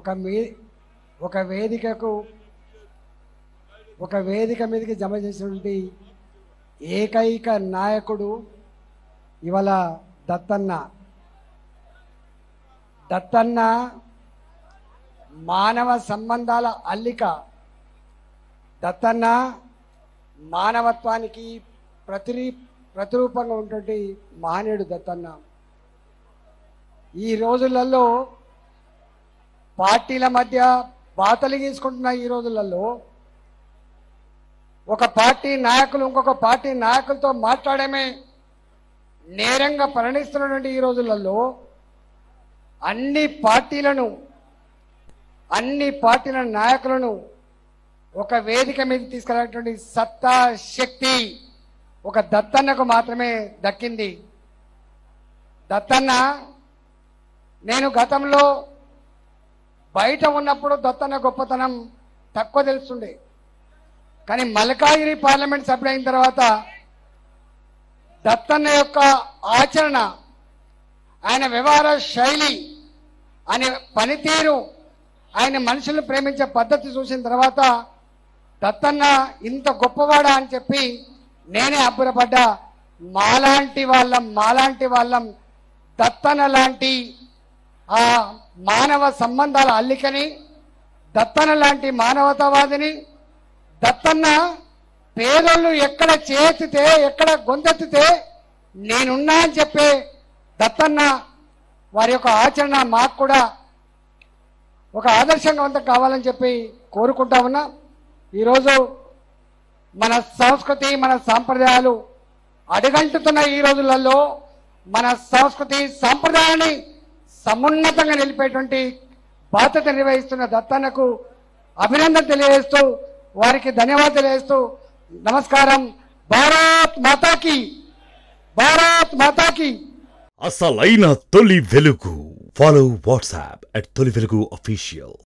ఒక మీ ఒక వేదికకు ఒక వేదిక మీదకి జమ చేసినటువంటి ఏకైక నాయకుడు ఇవాళ దత్తన్న. దత్తన్న మానవ సంబంధాల అల్లిక. దత్తన్న మానవత్వానికి ప్రతిరూపంగా ఉన్నటువంటి మహనీయుడు దత్తన్న. ఈ రోజులలో పార్టీల మధ్య బాతలు గీసుకుంటున్న ఈ రోజులలో ఒక పార్టీ నాయకులు ఇంకొక పార్టీ నాయకులతో మాట్లాడమే నేరంగా పరిణిస్తున్నటువంటి ఈ రోజులలో అన్ని పార్టీల నాయకులను ఒక వేదిక మీద తీసుకెళ్ళినటువంటి సత్తా శక్తి ఒక దత్తన్నకు మాత్రమే దక్కింది. దత్తన్న నేను గతంలో బయట ఉన్నప్పుడు దత్తన్న గొప్పతనం తక్కువ తెలుస్తుండే, కానీ మల్కాజిగిరి పార్లమెంట్ సభ్యుడైన తర్వాత దత్తన్న యొక్క ఆచరణ, ఆయన వ్యవహార శైలి, ఆయన పనితీరు, ఆయన మనుషులను ప్రేమించే పద్ధతి చూసిన తర్వాత దత్తన్న ఇంత గొప్పవాడా అని చెప్పి నేనే అబ్బురపడ్డా. మాలాంటి వాళ్ళం దత్తన్న లాంటి ఆ మానవ సంబంధాల అల్లికని, దత్తన్న లాంటి మానవతావాదిని, దత్తన్న పేదోళ్ళు ఎక్కడ చేతితే ఎక్కడ గొంతెత్తితే నేనున్నా అని చెప్పే దత్తన్న వారి యొక్క ఆచరణ మాకు కూడా ఒక ఆదర్శంగా కావాలని చెప్పి కోరుకుంటా ఉన్నా. ఈరోజు మన సంస్కృతి మన సాంప్రదాయాలు అడుగంటుతున్న ఈ రోజులలో మన సంస్కృతి సాంప్రదాయాన్ని సమున్నతంగా నిలిపేటువంటి బాధ్యత నిర్వహిస్తున్న దత్తన్నకు అభినందన తెలియజేస్తూ వారికి ధన్యవాదాలు తెలియజేస్తూ నమస్కారం. భారత్ మాతాకి, భారత్ మాతాకి. అసలైన తొలి వెలుగు. ఫాలో వాట్సాప్ @తొలి వెలుగు official.